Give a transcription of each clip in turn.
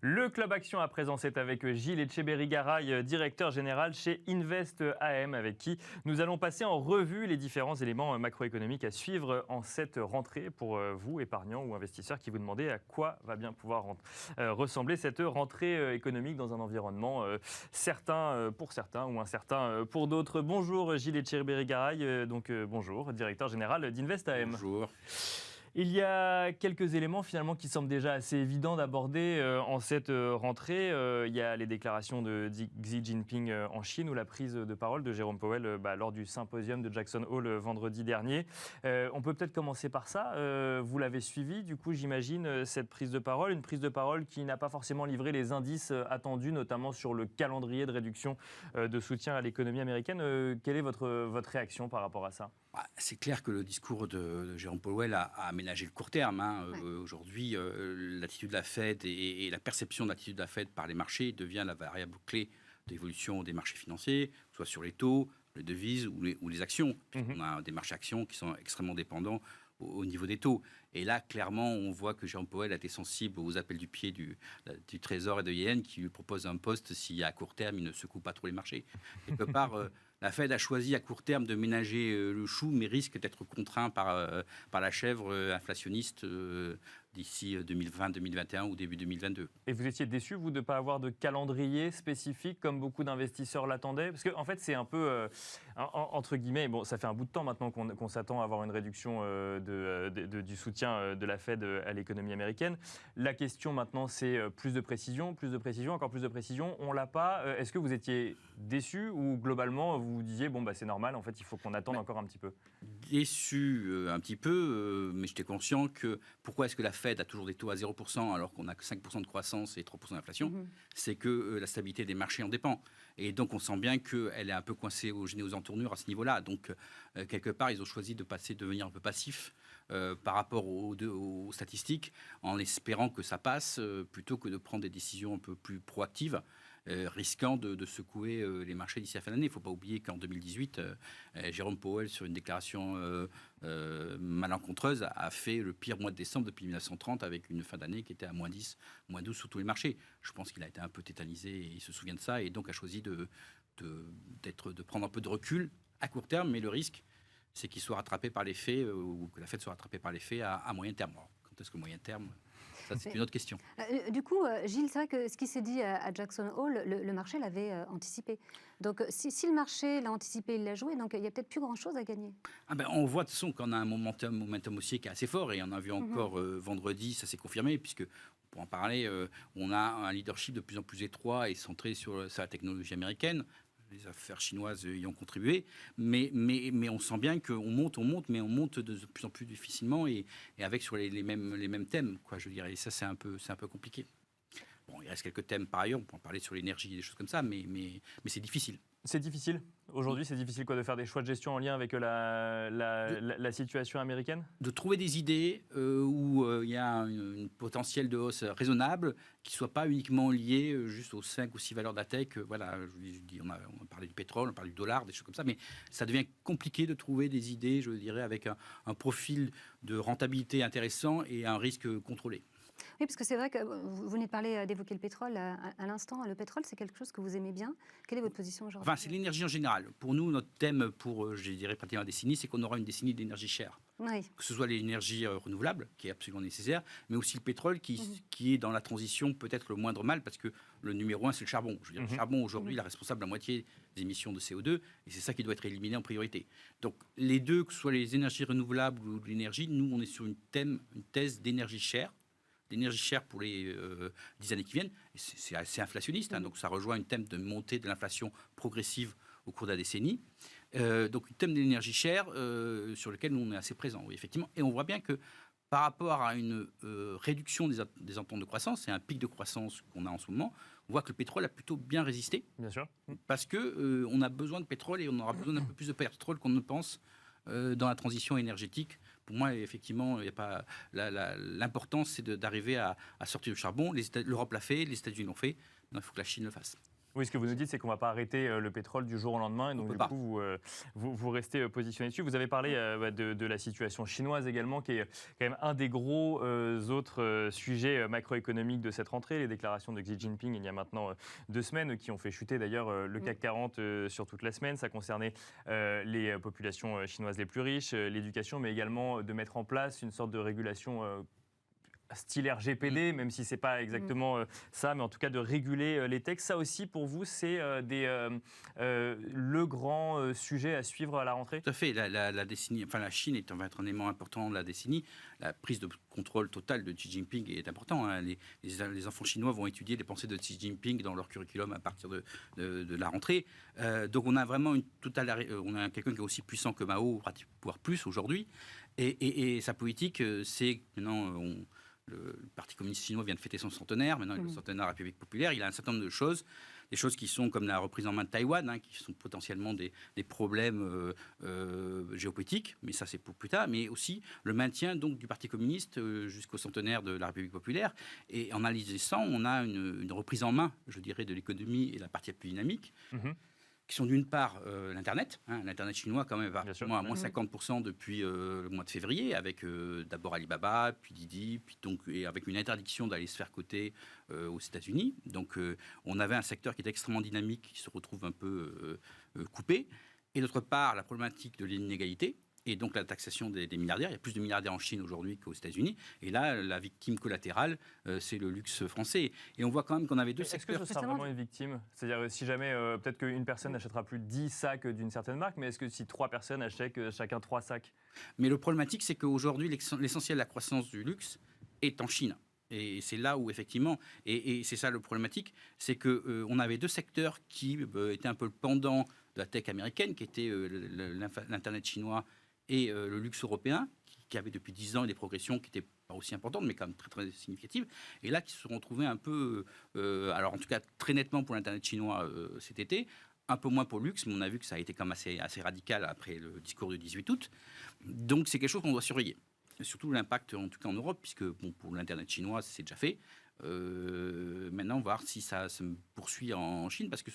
Le Club Action à présent, c'est avec Gilles Etcheberry-Garay, directeur général chez Invest AM, avec qui nous allons passer en revue les différents éléments macroéconomiques à suivre en cette rentrée pour vous, épargnants ou investisseurs, qui vous demandez à quoi va bien pouvoir ressembler cette rentrée économique dans un environnement certain pour certains ou incertain pour d'autres. Bonjour Gilles Etcheberry-Garay, bonjour, directeur général d'Invest AM. Bonjour. Il y a quelques éléments finalement qui semblent déjà assez évidents d'aborder en cette rentrée. Il y a les déclarations de Xi Jinping en Chine ou la prise de parole de Jérôme Powell lors du symposium de Jackson Hole vendredi dernier. On peut peut-être commencer par ça. Vous l'avez suivi, du coup, j'imagine, cette prise de parole. Une prise de parole qui n'a pas forcément livré les indices attendus, notamment sur le calendrier de réduction de soutien à l'économie américaine. Quelle est votre réaction par rapport à ça ? C'est clair que le discours de Jérôme Powell a aménagé le court terme. Aujourd'hui, l'attitude de la Fed et la perception de l'attitude de la Fed par les marchés devient la variable clé d'évolution des marchés financiers, soit sur les taux, les devises ou les actions. On a des marchés actions qui sont extrêmement dépendants au niveau des taux. Et là, clairement, on voit que Jérôme Powell a été sensible aux appels du pied du Trésor et de Yellen qui lui propose un poste si à court terme, il ne secoue pas trop les marchés. Quelque part, la Fed a choisi à court terme de ménager le chou, mais risque d'être contraint par la chèvre inflationniste d'ici 2020, 2021 ou début 2022. Et vous étiez déçu, vous, de ne pas avoir de calendrier spécifique comme beaucoup d'investisseurs l'attendaient ? Parce qu'en fait, c'est un peu, entre guillemets, bon, ça fait un bout de temps maintenant qu'on s'attend à avoir une réduction du soutien de la Fed à l'économie américaine. La question maintenant, c'est plus de précision, encore plus de précision. On ne l'a pas. Est-ce que vous étiez déçu ou globalement, vous vous disiez, bon, c'est normal, en fait, il faut qu'on attende encore un petit peu ? Déçu un petit peu, mais j'étais conscient que pourquoi est-ce que la Fed a toujours des taux à 0% alors qu'on a que 5% de croissance et 3% d'inflation, c'est que la stabilité des marchés en dépend. Et donc on sent bien qu'elle est un peu coincée aux entournures à ce niveau-là. Donc quelque part, ils ont choisi de devenir un peu passifs par rapport aux statistiques, en espérant que ça passe, plutôt que de prendre des décisions un peu plus proactives, risquant de secouer les marchés d'ici la fin d'année. Il ne faut pas oublier qu'en 2018, Jérôme Powell, sur une déclaration malencontreuse, a fait le pire mois de décembre depuis 1930, avec une fin d'année qui était à moins 10, moins 12 sur tous les marchés. Je pense qu'il a été un peu tétanisé et il se souvient de ça, et donc a choisi de prendre un peu de recul à court terme, mais le risque, c'est qu'il soit rattrapé par les faits, ou que la Fed soit rattrapée par les faits à moyen terme. Alors, quand est-ce que moyen terme ? Ça, c'est une autre question. Du coup, Gilles, c'est vrai que ce qui s'est dit à Jackson Hole, le marché l'avait anticipé. Donc, si le marché l'a anticipé, il l'a joué, donc il n'y a peut-être plus grand-chose à gagner. On voit de toute façon qu'on a un momentum haussier qui est assez fort, et on a vu encore vendredi, ça s'est confirmé, puisque, pour en parler, on a un leadership de plus en plus étroit et centré sur la technologie américaine. Les affaires chinoises y ont contribué, mais on sent bien qu'on monte, mais on monte de plus en plus difficilement et avec sur les mêmes thèmes, quoi, je dirais. Et ça, c'est un peu compliqué. Bon, il reste quelques thèmes par ailleurs, on peut en parler sur l'énergie, des choses comme ça, mais c'est difficile. C'est difficile. Aujourd'hui, c'est difficile de faire des choix de gestion en lien avec la situation américaine ? De trouver des idées où il y a une potentiel de hausse raisonnable, qui ne soit pas uniquement liée juste aux 5 ou 6 valeurs de la tech. Voilà, je dis, on a parlé du pétrole, on parle du dollar, des choses comme ça, mais ça devient compliqué de trouver des idées, je dirais, avec un profil de rentabilité intéressant et un risque contrôlé. Oui, parce que c'est vrai que vous venez d'évoquer le pétrole à l'instant. Le pétrole, c'est quelque chose que vous aimez bien. Quelle est votre position aujourd'hui ? C'est l'énergie en général. Pour nous, notre thème pour, je dirais, pratiquement la décennie, c'est qu'on aura une décennie d'énergie chère. Oui. Que ce soit l'énergie renouvelable, qui est absolument nécessaire, mais aussi le pétrole, qui est dans la transition peut-être le moindre mal, parce que le numéro 1, c'est le charbon. Je veux dire, le charbon, aujourd'hui, il est responsable de la moitié des émissions de CO2, et c'est ça qui doit être éliminé en priorité. Donc, les deux, que ce soit les énergies renouvelables ou l'énergie, nous, on est sur une thèse d'énergie chère pour les 10 années qui viennent. Et c'est assez inflationniste, donc ça rejoint une thème de montée de l'inflation progressive au cours de la décennie. Donc, un thème d'énergie chère sur lequel nous, on est assez présent, oui, effectivement. Et on voit bien que par rapport à une réduction des attentes de croissance, et un pic de croissance qu'on a en ce moment, on voit que le pétrole a plutôt bien résisté. Bien sûr. Parce qu'on a besoin de pétrole, et on aura besoin d'un peu plus de pétrole qu'on ne pense dans la transition énergétique. Pour moi, effectivement, il n'y a pas l'important, c'est d'arriver à sortir du charbon. L'Europe l'a fait, les États-Unis l'ont fait. Maintenant, il faut que la Chine le fasse. Oui, ce que vous nous dites, c'est qu'on ne va pas arrêter le pétrole du jour au lendemain. Et donc, du coup, vous restez positionné dessus. Vous avez parlé de la situation chinoise également, qui est quand même un des gros autres sujets macroéconomiques de cette rentrée. Les déclarations de Xi Jinping, il y a maintenant 2 semaines, qui ont fait chuter d'ailleurs le CAC 40 sur toute la semaine. Ça concernait les populations chinoises les plus riches, l'éducation, mais également de mettre en place une sorte de régulation style RGPD, même si ce n'est pas exactement ça, mais en tout cas de réguler les techs. Ça aussi, pour vous, c'est le grand sujet à suivre à la rentrée? Tout à fait. La décennie, enfin, la Chine va être un élément important de la décennie. La prise de contrôle totale de Xi Jinping est importante. Hein. Les enfants chinois vont étudier les pensées de Xi Jinping dans leur curriculum à partir de la rentrée. Donc on a vraiment on a quelqu'un qui est aussi puissant que Mao, voire plus aujourd'hui. Et sa politique, c'est maintenant... Le Parti communiste chinois vient de fêter son centenaire, maintenant il est le centenaire de la République populaire. Il a un certain nombre de choses, des choses qui sont comme la reprise en main de Taïwan, hein, qui sont potentiellement des problèmes géopolitiques, mais ça c'est pour plus tard, mais aussi le maintien donc, du Parti communiste jusqu'au centenaire de la République populaire. Et en analysant, on a une reprise en main, je dirais, de l'économie et la partie la plus dynamique. Qui sont d'une part l'Internet. Hein, L'Internet chinois, quand même, va à moins 50% depuis le mois de février, avec d'abord Alibaba, puis Didi, et avec une interdiction d'aller se faire coter aux États-Unis. Donc, on avait un secteur qui était extrêmement dynamique, qui se retrouve un peu coupé. Et d'autre part, la problématique de l'inégalité. Et donc la taxation des milliardaires. Il y a plus de milliardaires en Chine aujourd'hui qu'aux États-Unis. Et là, la victime collatérale, c'est le luxe français. Et on voit quand même qu'on avait deux secteurs. Est-ce que ce sera vraiment une victime? C'est-à-dire, si jamais, peut-être qu'une personne n'achètera plus 10 sacs d'une certaine marque, mais est-ce que si 3 personnes achètent chacun 3 sacs? Mais le problématique, c'est qu'aujourd'hui, l'essentiel de la croissance du luxe est en Chine. Et c'est là où, effectivement, et c'est ça le problématique, c'est qu'on avait deux secteurs qui étaient un peu le pendant de la tech américaine, qui était l'Internet chinois et le luxe européen, qui avait depuis 10 ans des progressions qui n'étaient pas aussi importantes, mais quand même très, très significatives, et là qui se sont retrouvés un peu, alors en tout cas très nettement pour l'Internet chinois cet été, un peu moins pour le luxe, mais on a vu que ça a été quand même assez radical après le discours du 18 août. Donc c'est quelque chose qu'on doit surveiller. Et surtout l'impact, en tout cas en Europe, puisque bon, pour l'Internet chinois, c'est déjà fait. Maintenant, voir si ça se poursuit en Chine, parce que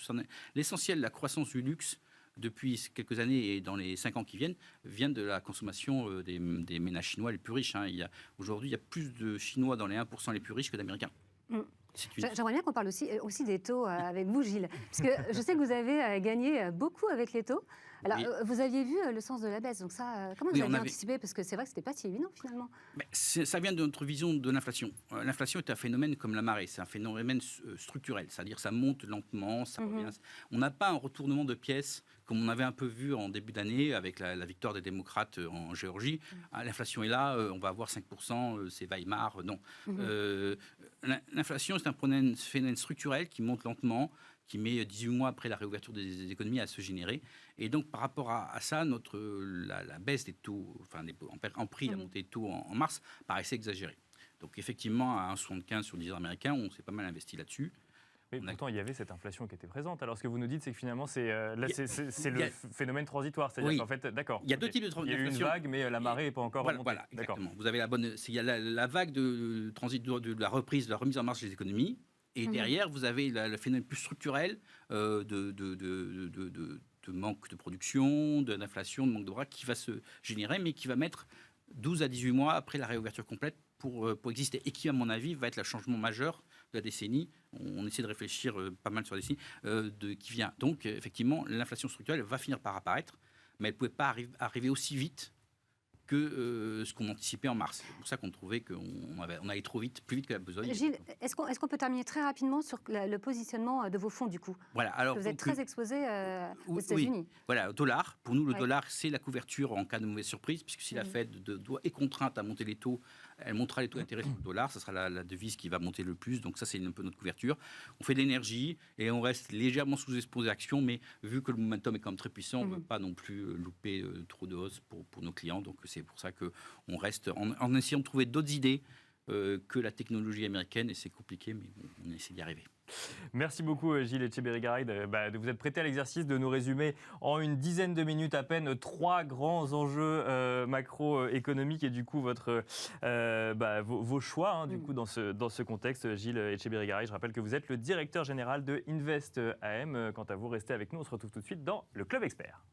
l'essentiel de la croissance du luxe depuis quelques années et dans les 5 ans qui viennent, vient de la consommation des ménages chinois les plus riches. Hein. Aujourd'hui, il y a plus de Chinois dans les 1% les plus riches que d'Américains. J'aimerais bien qu'on parle aussi des taux avec vous, Gilles, parce que je sais que vous avez gagné beaucoup avec les taux. Alors, vous aviez vu le sens de la baisse, donc ça, comment vous avez anticipé? Parce que c'est vrai que ce n'était pas si évident, finalement. Ça vient de notre vision de l'inflation. L'inflation est un phénomène comme la marée, c'est un phénomène structurel, c'est-à-dire ça monte lentement, ça revient. On n'a pas un retournement de pièces comme on avait un peu vu en début d'année avec la victoire des démocrates en Géorgie. L'inflation est là, on va avoir 5%, c'est Weimar, non. L'inflation, c'est un phénomène structurel qui monte lentement, qui met 18 mois après la réouverture des économies à se générer. Et donc, par rapport à ça, la baisse des taux, enfin, en prix, la montée des taux en mars, paraissait exagérée. Donc, effectivement, à 1,75 sur le 10 ans américain, on s'est pas mal investi là-dessus. Mais pourtant, il y avait cette inflation qui était présente. Alors, ce que vous nous dites, c'est que finalement, c'est le phénomène transitoire. C'est-à-dire qu'en fait, d'accord. Il y a deux types de transition. Il y a eu une vague, mais la marée n'est pas encore remontée. Voilà, exactement. Vous avez il y a la vague de transit, de la reprise, de la remise en marche des économies. Et derrière, vous avez le phénomène plus structurel de manque de production, d'inflation, de manque de bras qui va se générer, mais qui va mettre 12 à 18 mois après la réouverture complète pour exister. Et qui, à mon avis, va être le changement majeur de la décennie. On essaie de réfléchir pas mal sur la décennie qui vient. Donc, effectivement, l'inflation structurelle va finir par apparaître, mais elle ne pouvait pas arriver aussi vite que ce qu'on anticipait en mars. C'est pour ça qu'on trouvait qu'on allait trop vite, plus vite que la besogne. Gilles, est-ce qu'on peut terminer très rapidement sur le positionnement de vos fonds, du coup? Voilà, alors, vous êtes très exposé aux États-Unis. Oui. Voilà, au dollar. Pour nous, le dollar, c'est la couverture en cas de mauvaise surprise, puisque si la Fed est contrainte à monter les taux, elle montera les taux d'intérêt sur le dollar, ça sera la devise qui va monter le plus. Donc ça, c'est un peu notre couverture. On fait de l'énergie et on reste légèrement sous-exposé actions, mais vu que le momentum est quand même très puissant, on ne veut pas non plus louper trop de hausse pour nos clients. Donc c'est pour ça qu'on reste en essayant de trouver d'autres idées que la technologie américaine, et c'est compliqué, mais on essaie d'y arriver. Merci beaucoup Gilles Etcheberry-Garay de vous être prêté à l'exercice de nous résumer en une dizaine de minutes à peine 3 grands enjeux macroéconomiques et du coup vos choix hein, du coup dans ce contexte. Gilles Etcheberry-Garay, je rappelle que vous êtes le directeur général de Invest AM. Quant à vous, restez avec nous, on se retrouve tout de suite dans le Club Expert.